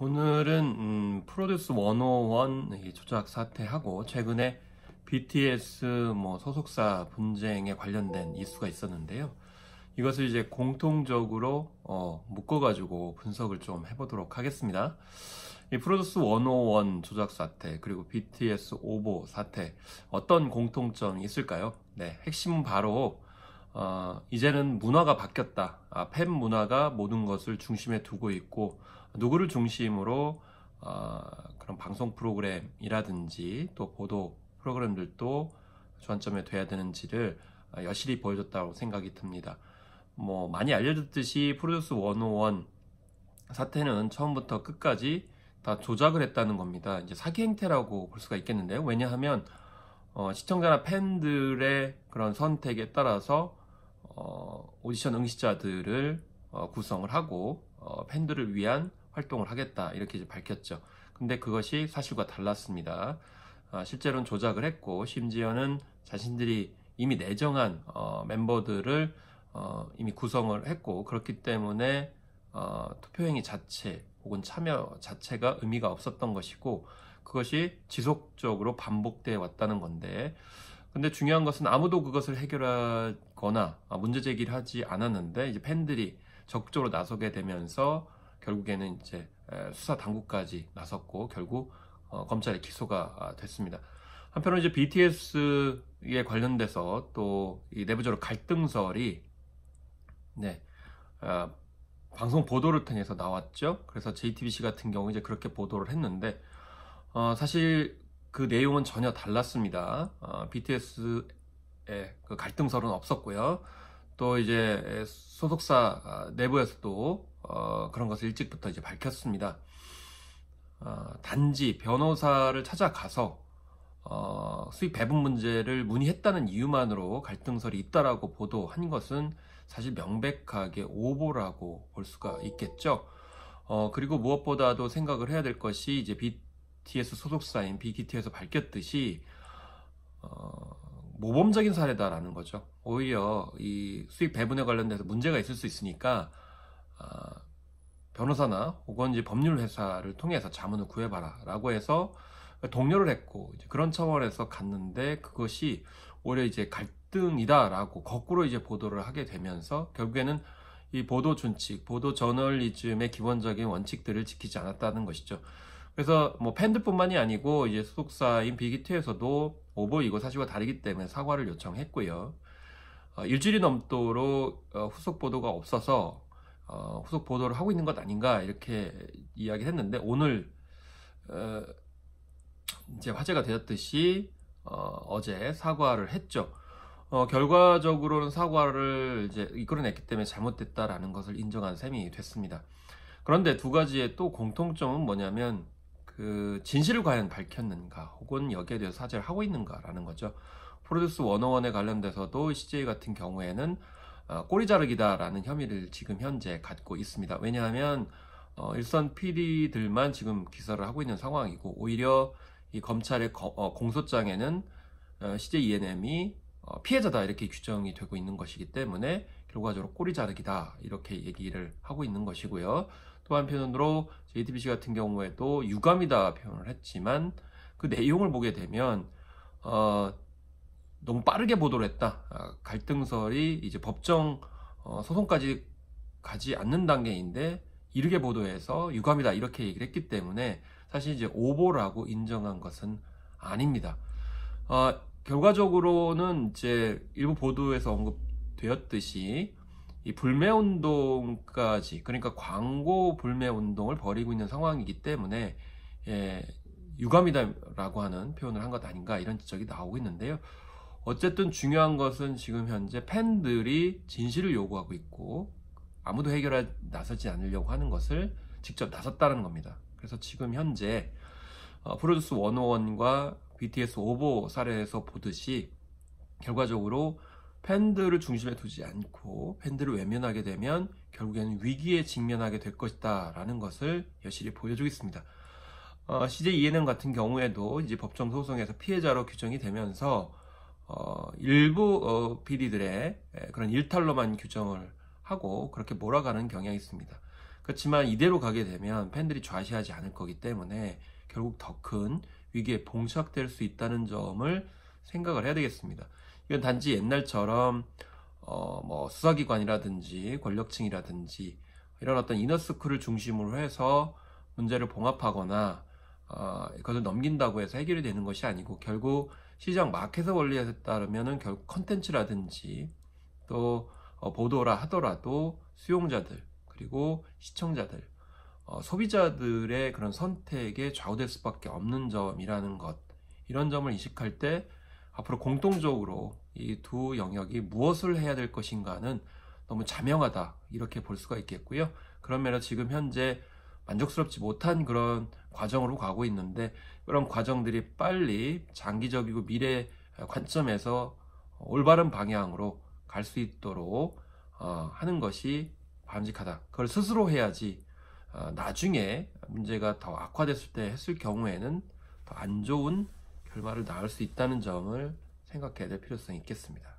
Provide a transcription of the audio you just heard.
오늘은 프로듀스 101 이 조작 사태하고 최근에 BTS 소속사 분쟁에 관련된 이슈가 있었는데요. 이것을 이제 공통적으로 묶어가지고 분석을 좀 해보도록 하겠습니다. 이 프로듀스 101 조작 사태 그리고 BTS 오보 사태 어떤 공통점이 있을까요? 네, 핵심은 바로 이제는 문화가 바뀌었다. 팬 문화가 모든 것을 중심에 두고 있고 누구를 중심으로 그런 방송 프로그램이라든지 또 보도 프로그램들도 주안점에 돼야 되는지를 여실히 보여줬다고 생각이 듭니다. 많이 알려졌듯이 프로듀스 101 사태는 처음부터 끝까지 다 조작을 했다는 겁니다. 이제 사기 행태라고 볼 수가 있겠는데요. 왜냐하면 시청자나 팬들의 그런 선택에 따라서 오디션 응시자들을 구성을 하고 팬들을 위한 활동을 하겠다 이렇게 이제 밝혔죠. 근데 그것이 사실과 달랐습니다. 실제로는 조작을 했고 심지어는 자신들이 이미 내정한 멤버들을 이미 구성을 했고 그렇기 때문에 투표행위 자체 혹은 참여 자체가 의미가 없었던 것이고 그것이 지속적으로 반복되어 왔다는 건데 근데 중요한 것은 아무도 그것을 해결하거나 문제 제기를 하지 않았는데 이제 팬들이 적극적으로 나서게 되면서 결국에는 이제 수사 당국까지 나섰고 결국 검찰에 기소가 됐습니다. 한편으로 이제 BTS에 관련돼서 또 이 내부적으로 갈등설이 방송 보도를 통해서 나왔죠. 그래서 JTBC 같은 경우 이제 그렇게 보도를 했는데 사실 그 내용은 전혀 달랐습니다. BTS의 그 갈등설은 없었고요. 또 이제 소속사 내부에서도 그런 것을 일찍부터 이제 밝혔습니다. 단지 변호사를 찾아가서 수익 배분 문제를 문의했다는 이유만으로 갈등설이 있다라고 보도한 것은 사실 명백하게 오보라고 볼 수가 있겠죠. 그리고 무엇보다도 생각을 해야 될 것이 이제 BTS 소속사인 빅히트에서 밝혔듯이 모범적인 사례다라는 거죠. 오히려 이 수익 배분에 관련돼서 문제가 있을 수 있으니까 변호사나 혹은 이제 법률 회사를 통해서 자문을 구해봐라 라고 해서 독려를 했고 이제 그런 차원에서 갔는데 그것이 오히려 이제 갈등이다 라고 거꾸로 이제 보도를 하게 되면서 결국에는 이 보도 준칙, 보도 저널리즘의 기본적인 원칙들을 지키지 않았다는 것이죠. 그래서 팬들뿐만이 아니고 이제 소속사인 빅히트에서도 오보이고 사실과 다르기 때문에 사과를 요청했고요. 일주일이 넘도록 후속 보도가 없어서 후속 보도를 하고 있는 것 아닌가 이렇게 이야기를 했는데 오늘 이제 화제가 되었듯이 어제 사과를 했죠. 결과적으로는 사과를 이제 이끌어냈기 때문에 잘못됐다라는 것을 인정한 셈이 됐습니다. 그런데 두 가지의 또 공통점은 뭐냐면 그 진실을 과연 밝혔는가 혹은 여기에 대해서 사죄를 하고 있는가라는 거죠. 프로듀스 101에 관련돼서도 CJ 같은 경우에는 꼬리 자르기다라는 혐의를 지금 현재 갖고 있습니다. 왜냐하면 일선 PD들만 지금 기사를 하고 있는 상황이고 오히려 이 검찰의 공소장에는 CJ ENM이 피해자다 이렇게 규정이 되고 있는 것이기 때문에 결과적으로 꼬리 자르기다 이렇게 얘기를 하고 있는 것이고요. 또 한편으로 JTBC 같은 경우에도 유감이다 표현을 했지만 그 내용을 보게 되면 너무 빠르게 보도를 했다. 갈등설이 이제 법정 소송까지 가지 않는 단계인데 이르게 보도해서 유감이다 이렇게 얘기를 했기 때문에 사실 이제 오보라고 인정한 것은 아닙니다. 결과적으로는 이제 일부 보도에서 언급되었듯이 이 불매운동까지 그러니까 광고 불매운동을 벌이고 있는 상황이기 때문에 유감이다라고 하는 표현을 한 것 아닌가 이런 지적이 나오고 있는데요. 어쨌든 중요한 것은 지금 현재 팬들이 진실을 요구하고 있고 아무도 해결에 나서지 않으려고 하는 것을 직접 나섰다는 겁니다. 그래서 지금 현재 프로듀스 101과 BTS 오보 사례에서 보듯이 결과적으로 팬들을 중심에 두지 않고 팬들을 외면하게 되면 결국에는 위기에 직면하게 될 것이다 라는 것을 여실히 보여주고 있습니다. CJ ENM 같은 경우에도 이제 법정 소송에서 피해자로 규정이 되면서 일부 PD들의 그런 일탈로만 규정을 하고 그렇게 몰아가는 경향이 있습니다. 그렇지만 이대로 가게 되면 팬들이 좌시하지 않을 거기 때문에 결국 더 큰 위기에 봉착될 수 있다는 점을 생각을 해야 되겠습니다. 이건 단지 옛날처럼 뭐 수사기관이라든지 권력층이라든지 이런 어떤 이너스쿨을 중심으로 해서 문제를 봉합하거나 이것을 넘긴다고 해서 해결이 되는 것이 아니고, 결국 시장 마켓의 원리에 따르면은 결국 컨텐츠라든지 또 보도라 하더라도 수용자들 그리고 시청자들, 소비자들의 그런 선택에 좌우될 수밖에 없는 점이라는 것, 이런 점을 인식할 때 앞으로 공통적으로 이 두 영역이 무엇을 해야 될 것인가는 너무 자명하다, 이렇게 볼 수가 있겠고요. 그런 면에서 지금 현재 만족스럽지 못한 그런 과정으로 가고 있는데, 그런 과정들이 빨리 장기적이고 미래 관점에서 올바른 방향으로 갈 수 있도록 하는 것이 바람직하다. 그걸 스스로 해야지 나중에 문제가 더 악화됐을 때 했을 경우에는 더 안 좋은 결말을 낳을 수 있다는 점을 생각해야 될 필요성이 있겠습니다.